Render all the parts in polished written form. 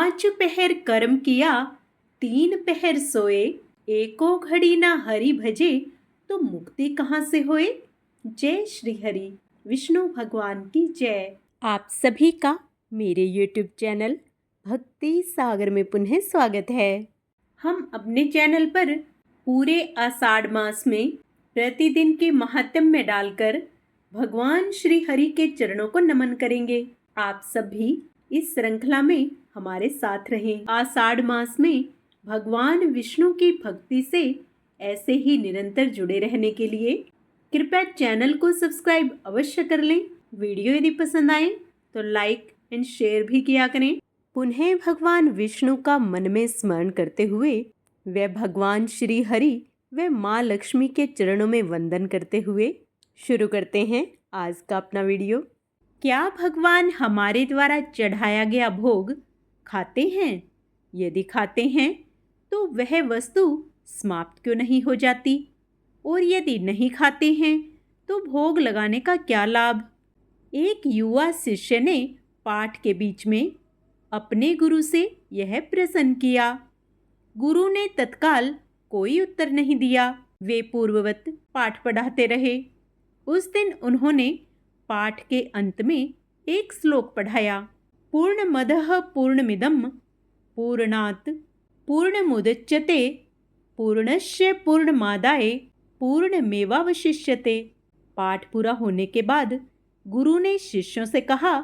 पांच पहर कर्म किया, तीन पहर सोए, एको घड़ी ना हरि भजे, तो मुक्ति कहाँ से होए। जय श्री हरि। विष्णु भगवान की जय। आप सभी का मेरे YouTube चैनल भक्ति सागर में पुनः स्वागत है। हम अपने चैनल पर पूरे आषाढ़ मास में प्रतिदिन के महात्म्य डालकर भगवान श्री हरि के चरणों को नमन करेंगे। आप सभी इस श्रृंखला में हमारे साथ रहें। आषाढ़ मास में भगवान विष्णु की भक्ति से ऐसे ही निरंतर जुड़े रहने के लिए कृपया चैनल को सब्सक्राइब अवश्य कर लें। वीडियो यदि पसंद आए तो लाइक एंड शेयर भी किया करें। पुनः भगवान विष्णु का मन में स्मरण करते हुए व भगवान श्री हरि व माँ लक्ष्मी के चरणों में वंदन करते हुए शुरू करते हैं आज का अपना वीडियो। क्या भगवान हमारे द्वारा चढ़ाया गया भोग खाते हैं? यदि खाते हैं तो वह वस्तु समाप्त क्यों नहीं हो जाती? और यदि नहीं खाते हैं तो भोग लगाने का क्या लाभ? एक युवा शिष्य ने पाठ के बीच में अपने गुरु से यह प्रश्न किया। गुरु ने तत्काल कोई उत्तर नहीं दिया। वे पूर्ववत पाठ पढ़ाते रहे। उस दिन उन्होंने पाठ के अंत में एक श्लोक पढ़ाया। पूर्णमदः पूर्णमिदं पूर्णात् पूर्णमुदच्यते पूर्णस्य पूर्णमादाय पूर्णमेवावशिष्यते। पाठ पूरा होने के बाद गुरु ने शिष्यों से कहा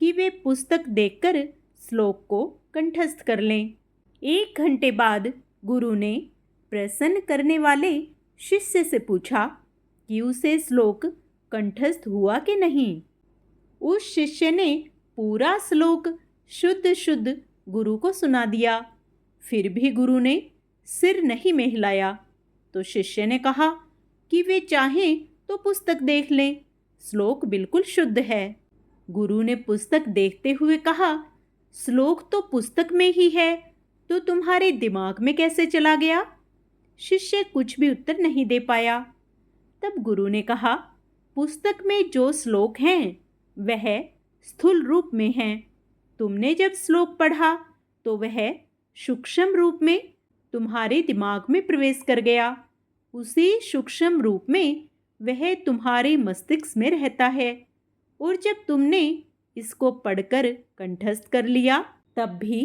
कि वे पुस्तक देखकर श्लोक को कंठस्थ कर लें। 1 घंटे बाद गुरु ने प्रश्न करने वाले शिष्य से पूछा कि उसे श्लोक कंठस्थ हुआ कि नहीं। उस शिष्य ने पूरा श्लोक शुद्ध शुद्ध गुरु को सुना दिया। फिर भी गुरु ने सिर नहीं में हिलाया तो शिष्य ने कहा कि वे चाहें तो पुस्तक देख लें, श्लोक बिल्कुल शुद्ध है। गुरु ने पुस्तक देखते हुए कहा, श्लोक तो पुस्तक में ही है, तो तुम्हारे दिमाग में कैसे चला गया? शिष्य कुछ भी उत्तर नहीं दे पाया। तब गुरु ने कहा, पुस्तक में जो श्लोक हैं वह स्थूल रूप में हैं। तुमने जब श्लोक पढ़ा तो वह सूक्ष्म रूप में तुम्हारे दिमाग में प्रवेश कर गया। उसी सूक्ष्म रूप में वह तुम्हारे मस्तिष्क में रहता है। और जब तुमने इसको पढ़कर कंठस्थ कर लिया तब भी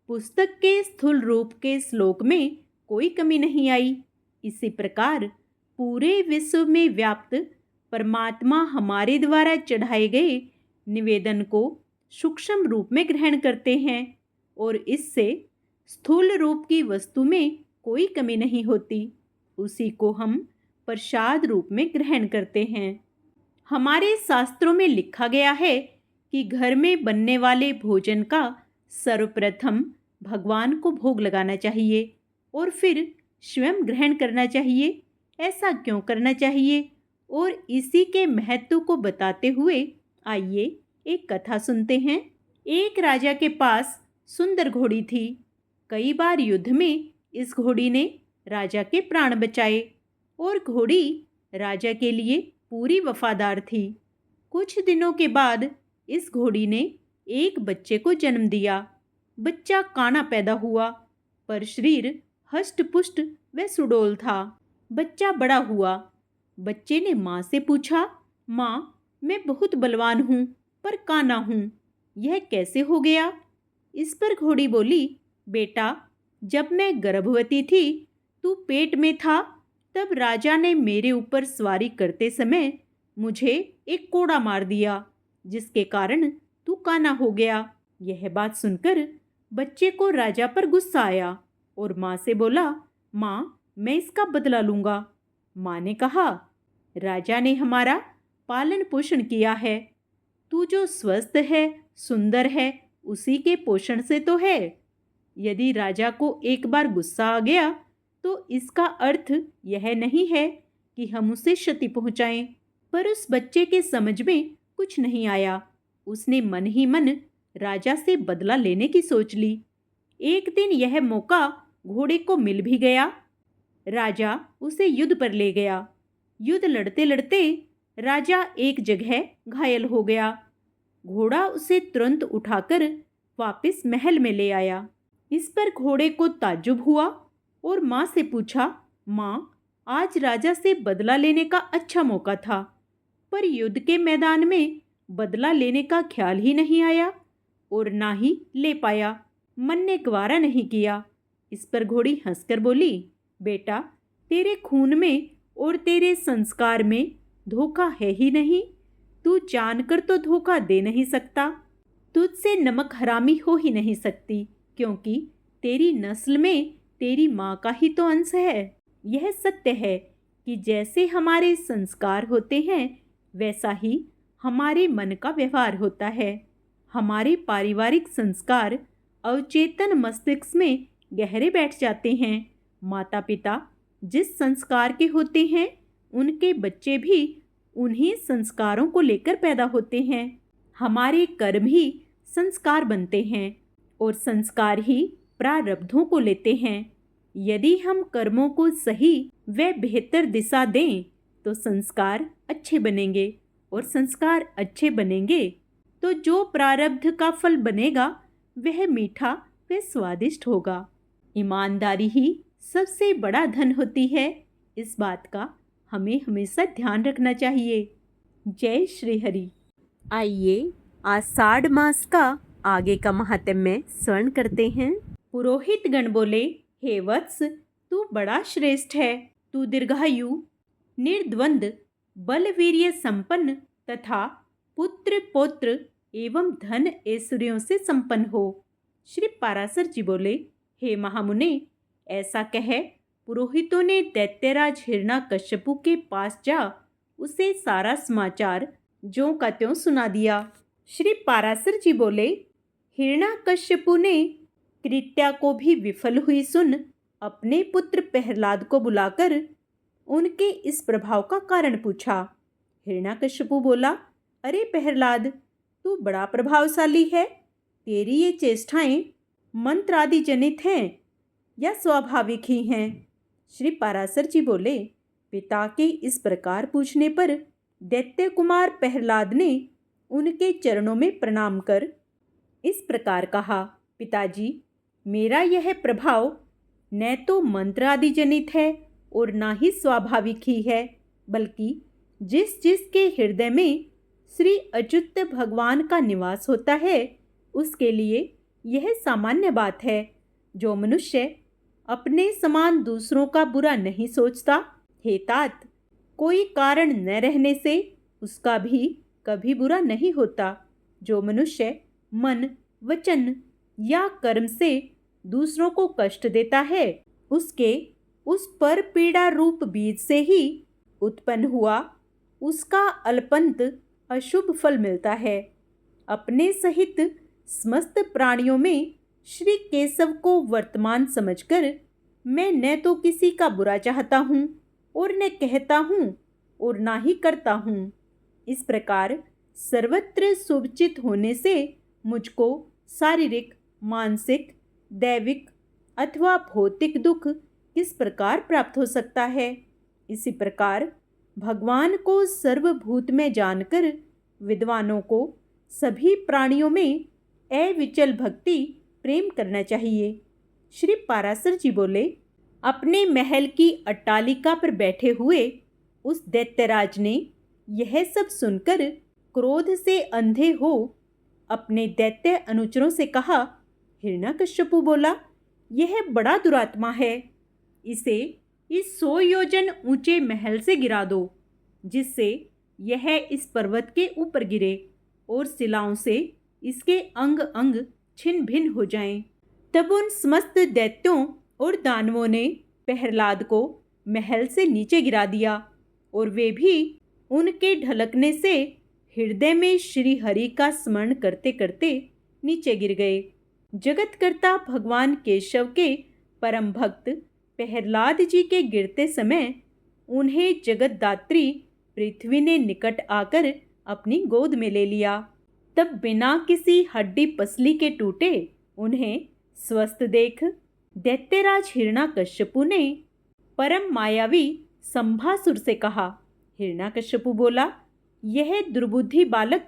पुस्तक के स्थूल रूप के श्लोक में कोई कमी नहीं आई। इसी प्रकार पूरे विश्व में व्याप्त परमात्मा हमारे द्वारा चढ़ाए गए निवेदन को सूक्ष्म रूप में ग्रहण करते हैं और इससे स्थूल रूप की वस्तु में कोई कमी नहीं होती। उसी को हम प्रसाद रूप में ग्रहण करते हैं। हमारे शास्त्रों में लिखा गया है कि घर में बनने वाले भोजन का सर्वप्रथम भगवान को भोग लगाना चाहिए और फिर स्वयं ग्रहण करना चाहिए। ऐसा क्यों करना चाहिए और इसी के महत्व को बताते हुए आइए एक कथा सुनते हैं। एक राजा के पास सुंदर घोड़ी थी। कई बार युद्ध में इस घोड़ी ने राजा के प्राण बचाए और घोड़ी राजा के लिए पूरी वफादार थी। कुछ दिनों के बाद इस घोड़ी ने एक बच्चे को जन्म दिया। बच्चा काना पैदा हुआ पर शरीर हष्ट पुष्ट व सुडौल था। बच्चा बड़ा हुआ। बच्चे ने माँ से पूछा, माँ, मैं बहुत बलवान हूँ पर काना हूँ, यह कैसे हो गया? इस पर घोड़ी बोली, बेटा, जब मैं गर्भवती थी तू पेट में था तब राजा ने मेरे ऊपर सवारी करते समय मुझे एक कोड़ा मार दिया जिसके कारण तू काना हो गया। यह बात सुनकर बच्चे को राजा पर गुस्सा आया और माँ से बोला, माँ, मैं इसका बदला लूँगा। माँ ने कहा, राजा ने हमारा पालन पोषण किया है। तू जो स्वस्थ है, सुंदर है, उसी के पोषण से तो है। यदि राजा को एक बार गुस्सा आ गया तो इसका अर्थ यह नहीं है कि हम उसे क्षति पहुंचाएं। पर उस बच्चे के समझ में कुछ नहीं आया। उसने मन ही मन राजा से बदला लेने की सोच ली। एक दिन यह मौका घोड़े को मिल भी गया। राजा उसे युद्ध पर ले गया। युद्ध लड़ते लड़ते राजा एक जगह घायल हो गया। घोड़ा उसे तुरंत उठाकर वापस महल में ले आया। इस पर घोड़े को ताज्जुब हुआ और माँ से पूछा, माँ, आज राजा से बदला लेने का अच्छा मौका था, पर युद्ध के मैदान में बदला लेने का ख्याल ही नहीं आया और ना ही ले पाया। मन ने गवारा नहीं किया। इस पर घोड़ी हंसकर बोली, बेटा, तेरे खून में और तेरे संस्कार में धोखा है ही नहीं। तू जानकर तो धोखा दे नहीं सकता। तुझसे नमक हरामी हो ही नहीं सकती, क्योंकि तेरी नस्ल में तेरी माँ का ही तो अंश है। यह सत्य है कि जैसे हमारे संस्कार होते हैं, वैसा ही हमारे मन का व्यवहार होता है। हमारे पारिवारिक संस्कार अवचेतन मस्तिष्क में गहरे बैठ जाते हैं। माता पिता जिस संस्कार के होते हैं, उनके बच्चे भी उन्हीं संस्कारों को लेकर पैदा होते हैं। हमारे कर्म ही संस्कार बनते हैं और संस्कार ही प्रारब्धों को लेते हैं। यदि हम कर्मों को सही व बेहतर दिशा दें तो संस्कार अच्छे बनेंगे, और संस्कार अच्छे बनेंगे तो जो प्रारब्ध का फल बनेगा वह मीठा व स्वादिष्ट होगा। ईमानदारी ही सबसे बड़ा धन होती है। इस बात का हमें हमेशा ध्यान रखना चाहिए। जय श्री हरि। आइए आषाढ़ मास का आगे का महात्म्य स्मरण करते हैं। पुरोहित गण बोले, हे वत्स, तू बड़ा श्रेष्ठ है। तू दीर्घायु, निर्द्वंद, बलवीर्य संपन्न तथा पुत्र पौत्र एवं धन ऐश्वर्यों से संपन्न हो। श्री पाराशर जी बोले, हे महामुने, ऐसा कह पुरोहितों ने दैत्यराज हिरण्यकश्यपु के पास जा उसे सारा समाचार ज्यों का त्यों सुना दिया। श्री पाराशर जी बोले, हिरण्यकश्यपु ने कृत्या को भी विफल हुई सुन अपने पुत्र प्रहलाद को बुलाकर उनके इस प्रभाव का कारण पूछा। हिरण्यकश्यपु बोला, अरे प्रहलाद, तू बड़ा प्रभावशाली है। तेरी ये चेष्टाएं मंत्र आदि जनित हैं या स्वाभाविक ही हैं? श्री पाराशर जी बोले, पिता के इस प्रकार पूछने पर दैत्य कुमार प्रहलाद ने उनके चरणों में प्रणाम कर इस प्रकार कहा, पिताजी, मेरा यह प्रभाव न तो मंत्र आदि जनित है और ना ही स्वाभाविक ही है, बल्कि जिस जिसके हृदय में श्री अच्युत भगवान का निवास होता है, उसके लिए यह सामान्य बात है। जो मनुष्य अपने समान दूसरों का बुरा नहीं सोचता, हे तात, कोई कारण न रहने से उसका भी कभी बुरा नहीं होता। जो मनुष्य मन, वचन या कर्म से दूसरों को कष्ट देता है, उसके उस पर पीड़ा रूप बीज से ही उत्पन्न हुआ उसका अल्पंत अशुभ फल मिलता है। अपने सहित समस्त प्राणियों में श्री केशव को वर्तमान समझकर मैं न तो किसी का बुरा चाहता हूँ और न कहता हूँ और ना ही करता हूँ। इस प्रकार सर्वत्र शुभचित होने से मुझको शारीरिक, मानसिक, दैविक अथवा भौतिक दुख किस प्रकार प्राप्त हो सकता है? इसी प्रकार भगवान को सर्वभूत में जानकर विद्वानों को सभी प्राणियों में अविचल भक्ति प्रेम करना चाहिए। श्री पाराशर जी बोले, अपने महल की अट्टालिका पर बैठे हुए उस दैत्यराज ने यह सब सुनकर क्रोध से अंधे हो अपने दैत्य अनुचरों से कहा। हिरण्यकश्यपु बोला, यह बड़ा दुरात्मा है। इसे इस 100 योजन ऊंचे महल से गिरा दो, जिससे यह इस पर्वत के ऊपर गिरे और शिलाओं से इसके अंग अंग छिन्न भिन्न हो जाएं। तब उन समस्त दैत्यों और दानवों ने प्रहलाद को महल से नीचे गिरा दिया और वे भी उनके ढलकने से हृदय में श्री हरि का स्मरण करते करते नीचे गिर गए। जगतकर्ता भगवान केशव के परम भक्त प्रहलाद जी के गिरते समय उन्हें जगतदात्री पृथ्वी ने निकट आकर अपनी गोद में ले लिया। तब बिना किसी हड्डी पसली के टूटे उन्हें स्वस्थ देख दैत्यराज हिरण्यकश्यपु ने परम मायावी संभासुर से कहा। हिरण्यकश्यपु बोला, यह दुर्बुद्धि बालक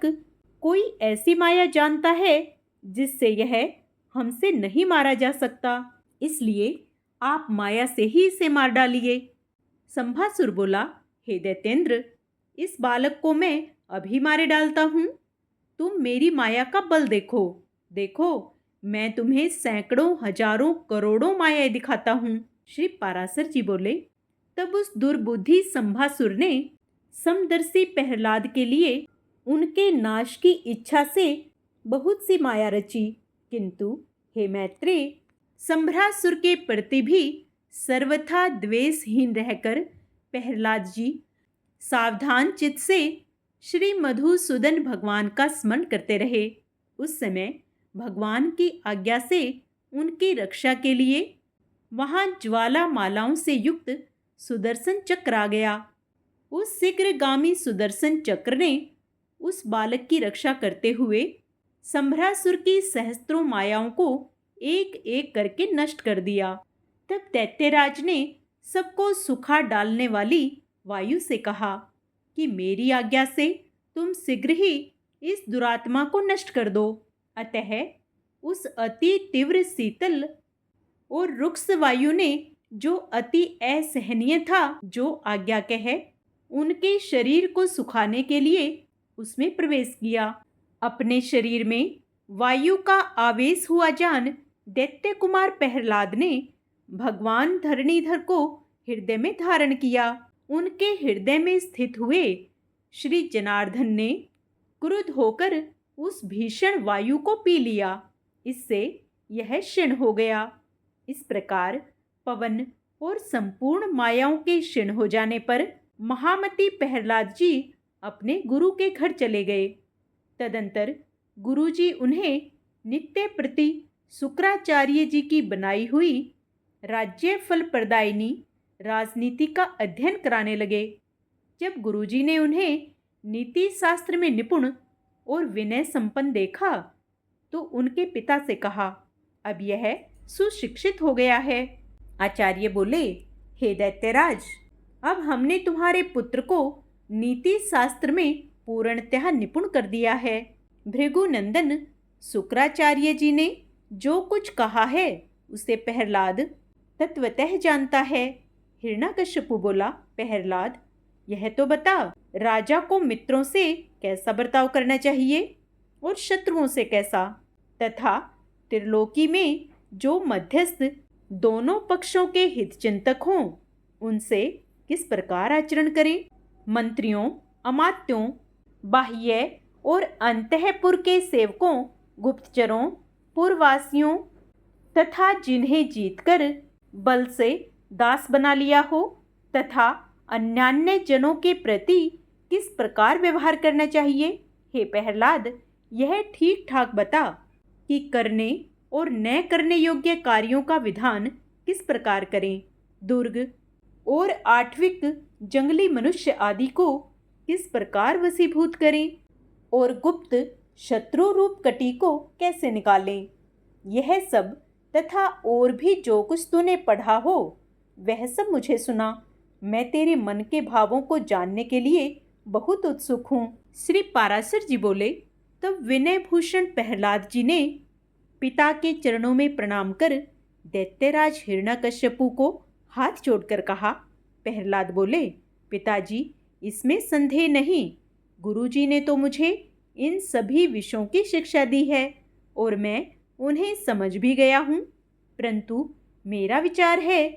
कोई ऐसी माया जानता है जिससे यह हमसे नहीं मारा जा सकता, इसलिए आप माया से ही इसे मार डालिए। संभासुर बोला, हे दैत्येंद्र, इस बालक को मैं अभी मारे डालता हूँ। तुम मेरी माया का बल देखो। देखो, मैं तुम्हें सैकड़ों, हजारों, करोड़ों मायाएं दिखाता हूँ। श्री पाराशर जी बोले, तब उस दुर्बुद्धि संभासुर ने समदर्शी प्रहलाद के लिए उनके नाश की इच्छा से बहुत सी माया रची, किंतु हे मैत्रेय, संभ्रासुर के प्रति भी सर्वथा द्वेषहीन रहकर प्रहलाद जी सावधान चित्त से श्री मधुसूदन भगवान का स्मरण करते रहे। उस समय भगवान की आज्ञा से उनकी रक्षा के लिए वहां ज्वाला मालाओं से युक्त सुदर्शन चक्र आ गया। उस शीघ्रगामी सुदर्शन चक्र ने उस बालक की रक्षा करते हुए संभ्रासुर की सहस्त्रों मायाओं को एक एक करके नष्ट कर दिया। तब दैत्यराज ने सबको सुखा डालने वाली वायु से कहा कि मेरी आज्ञा से तुम शीघ्र ही इस दुरात्मा को नष्ट कर दो। अतः उस अति तीव्र शीतल और रुक्ष वायु ने, जो अति असहनीय था, जो आज्ञा कहे, उनके शरीर को सुखाने के लिए उसमें प्रवेश किया। अपने शरीर में वायु का आवेश हुआ जान दैत्य कुमार प्रहलाद ने भगवान धरणीधर को हृदय में धारण किया। उनके हृदय में स्थित हुए श्री जनार्दन ने क्रुद्ध होकर उस भीषण वायु को पी लिया। इससे यह क्षीण हो गया। इस प्रकार पवन और संपूर्ण मायाओं के क्षीण हो जाने पर महामती प्रहलाद जी अपने गुरु के घर चले गए। तदंतर गुरुजी उन्हें नित्य प्रति शुक्राचार्य जी की बनाई हुई राज्य फल प्रदायिनी राजनीति का अध्ययन कराने लगे। जब गुरुजी ने उन्हें नीति शास्त्र में निपुण और विनय संपन्न देखा तो उनके पिता से कहा, अब यह सुशिक्षित हो गया है। आचार्य बोले, हे दैत्यराज, अब हमने तुम्हारे पुत्र को नीति शास्त्र में पूर्णतः निपुण कर दिया है। भृगुनंदन शुक्राचार्य जी ने जो कुछ कहा है उसे प्रहलाद तत्वतः जानता है। हिरण्यकश्यपु बोला, प्रहलाद, यह तो बता, राजा को मित्रों से कैसा बर्ताव करना चाहिए और शत्रुओं से कैसा, तथा त्रिलोकी में जो मध्यस्थ दोनों पक्षों के हितचिंतक हों उनसे किस प्रकार आचरण करें। मंत्रियों, अमात्यों, बाह्य और अंतःपुर के सेवकों, गुप्तचरों, पुरवासियों तथा जिन्हें जीतकर बल से दास बना लिया हो, तथा अन्यान्य जनों के प्रति किस प्रकार व्यवहार करना चाहिए। हे प्रहलाद, यह ठीक ठाक बता कि करने और न करने योग्य कार्यों का विधान किस प्रकार करें। दुर्ग और आठविक जंगली मनुष्य आदि को किस प्रकार वशीभूत करें और गुप्त शत्रु रूप कटी को कैसे निकालें। यह सब तथा और भी जो कुछ तूने पढ़ा हो वह सब मुझे सुना। मैं तेरे मन के भावों को जानने के लिए बहुत उत्सुक हूँ। श्री पाराशर जी बोले, तब विनय भूषण प्रहलाद जी ने पिता के चरणों में प्रणाम कर दैत्यराज हिरण्यकश्यपु को हाथ जोड़कर कहा। प्रहलाद बोले, पिताजी, इसमें संदेह नहीं, गुरुजी ने तो मुझे इन सभी विषयों की शिक्षा दी है और मैं उन्हें समझ भी गया हूँ, परंतु मेरा विचार है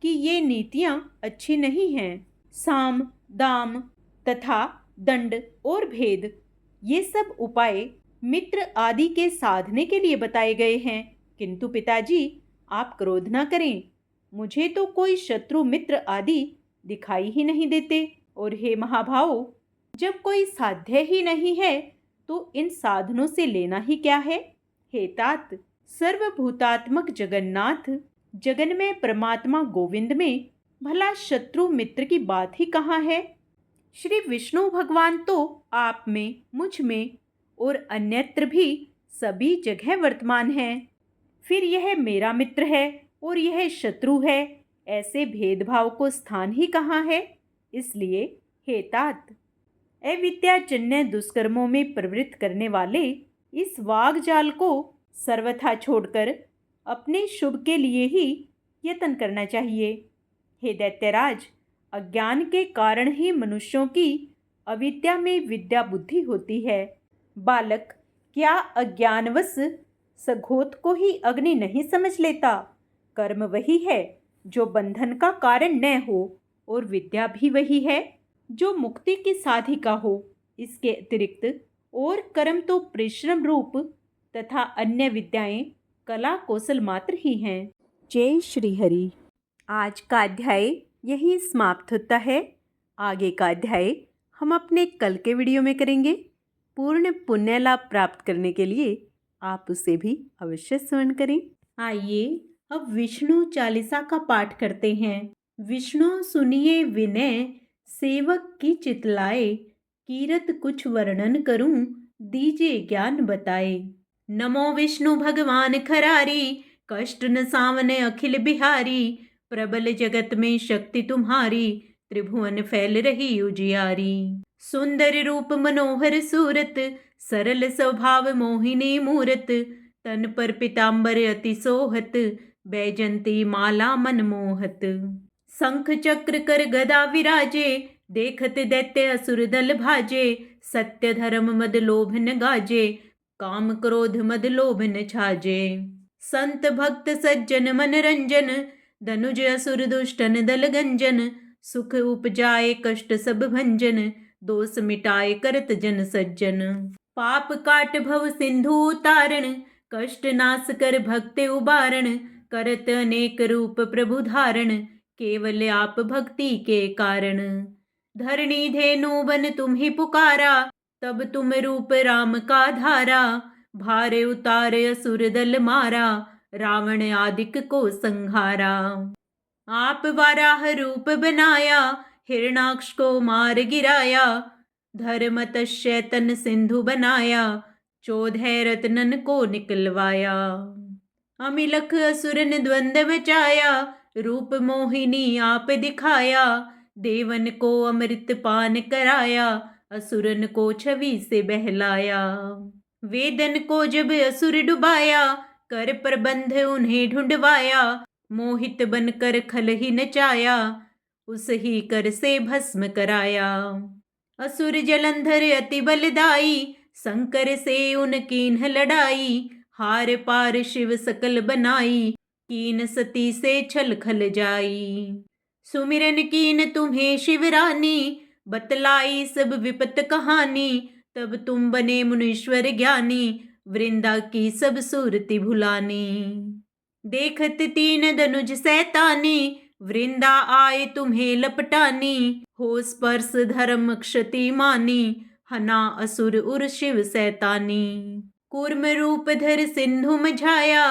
कि ये नीतियाँ अच्छी नहीं हैं। साम, दाम तथा दंड और भेद, ये सब उपाय मित्र आदि के साधने के लिए बताए गए हैं, किंतु पिताजी आप क्रोध न करें, मुझे तो कोई शत्रु मित्र आदि दिखाई ही नहीं देते। और हे महाभाव, जब कोई साध्य ही नहीं है तो इन साधनों से लेना ही क्या है। हे तात, सर्वभूतात्मक जगन्नाथ, जगन में परमात्मा गोविंद में भला शत्रु मित्र की बात ही कहाँ है। श्री विष्णु भगवान तो आप में, मुझ में और अन्यत्र भी सभी जगह वर्तमान है। फिर यह मेरा मित्र है और यह शत्रु है, ऐसे भेदभाव को स्थान ही कहाँ है। इसलिए हे तात, अविद्याजन्य दुष्कर्मों में प्रवृत्त करने वाले इस वाग जाल को सर्वथा छोड़कर अपने शुभ के लिए ही यत्न करना चाहिए। हे दैत्यराज, अज्ञान के कारण ही मनुष्यों की अविद्या में विद्या बुद्धि होती है। बालक क्या अज्ञानवश सघोत को ही अग्नि नहीं समझ लेता? कर्म वही है जो बंधन का कारण न हो, और विद्या भी वही है जो मुक्ति की साधिका हो। इसके अतिरिक्त और कर्म तो परिश्रम रूप तथा अन्य विद्याएं कला कौशल मात्र ही हैं। जय श्री हरि। आज का अध्याय यही समाप्त होता है। आगे का अध्याय हम अपने कल के वीडियो में करेंगे। पूर्ण पुण्य लाभ प्राप्त करने के लिए आप उसे भी अवश्य स्मरण करें। आइए अब विष्णु चालीसा का पाठ करते हैं। विष्णु सुनिए विनय, सेवक की चितलाए, कीरत कुछ वर्णन करूं, दीजिए ज्ञान बताए। नमो विष्णु भगवान खरारी, कष्ट न सावने अखिल बिहारी, प्रबल जगत में शक्ति तुम्हारी, त्रिभुवन फैल रही उजियारी। सुंदर रूप मनोहर सूरत, सरल स्वभाव मोहिनी मूरत, तन पर पीतांबर अति सोहत, बैजंती माला मनमोहत। शंख चक्र कर गदा विराजे, देखत दैत्य असुर दल भाजे, सत्य धर्म मद लोभ न गाजे, काम क्रोध मद लोभ न छाजे। संत भक्त सज्जन मन रंजन, धनुज असुर दुष्टन दल गंजन, सुख उपजाए कष्ट सब भंजन, दोष मिटाए करत जन सज्जन। पाप काट भव सिंधु उतारण, कष्ट नाश कर भक्त उबारण, करत अनेक रूप प्रभु धारण, केवल आप भक्ति के कारण। धरणी धेनु बन तुम्ही पुकारा, तब तुम रूप राम का धारा, भार उतार असुर दल मारा, रावण आदिक को संहारा। आप वाराह रूप बनाया, हिरणाक्ष को मार गिराया, धर्म तस्य तन सिंधु बनाया, 14 रत्नन को निकलवाया। अमिलख असुरन द्वंद बचाया, रूप मोहिनी आप दिखाया, देवन को अमृत पान कराया, असुरन को छवि से बहलाया। वेदन को जब असुर डुबाया, कर प्रबंध उन्हें ढूंढवाया, मोहित बनकर खल ही नचाया, उस ही कर से भस्म कराया। असुर जलंधर अति बलदाई, शंकर से उनकीन्ह लड़ाई, हार पार शिव सकल बनाई, कीन सती से छल खल जाई। सुमिरन कीन तुम्हें शिवरानी, बतलाई सब विपत कहानी, तब तुम बने मुनीश्वर ज्ञानी, वृंदा की सब सूरति भुलानी। देखत 3 धनुज सैतानी, वृंदा आए तुम्हें लपटानी, हो स्पर्श धर्म क्षति मानी, हना असुर उर शिव सैतानी। कूर्म रूप धर सिंधु मझाया,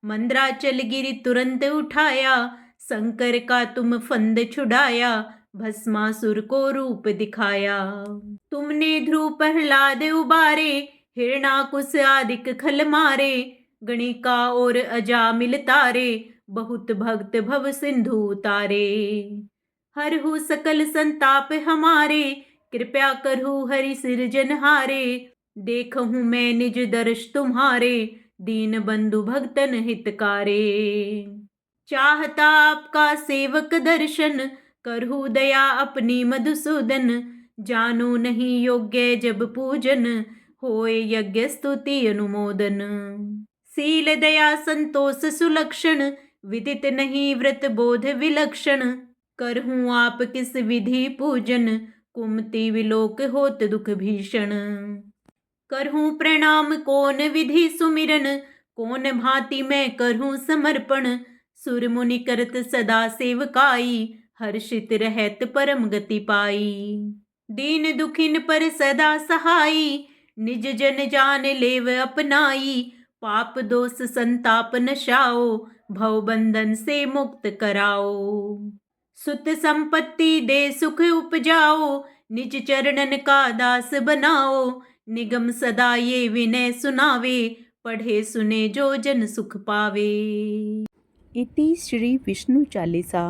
मंद्राचल गिरि तुरंत उठाया, शंकर का तुम फंद छुड़ाया, भस्मासुर को रूप दिखाया। तुमने ध्रुव प्रहलाद उबारे, हिरणाकुश आदिक खल मारे, गणिका और अजामिल तारे, बहुत भक्त भव सिंधु उतारे। हरहु सकल संताप हमारे, कृपा करहु हरि सिरजनहारे, देखहूँ मैं निज दर्श तुम्हारे, दीन बंधु भक्तन हितकारे। चाहता आपका सेवक दर्शन, करहु दया अपनी मधुसूदन, जानो नहीं योग्य जब पूजन, होए यज्ञ स्तुति अनुमोदन। सील दया संतोष सुलक्षण, विदित नहीं व्रत बोध विलक्षण, करहूँ आप किस विधि पूजन, कुमति विलोक होत दुख भीषण। करहूँ प्रणाम कौन विधि सुमिरन, कौन भांति मैं करहूँ समर्पण, सुर मुनि करत सदा सेवकाई, हर्षित रहत परम गति पाई। दीन दुखिन पर सदा सहाई, निज जन जान लेव अपनाई, पाप दोष संताप नशाओ, भव बंधन से मुक्त कराओ। सुत संपत्ति दे सुख उपजाओ, निज चरणन का दास बनाओ, निगम सदा ये विनय सुनावे, पढ़े सुने जो जन सुख पावे। इति श्री विष्णु चालीसा।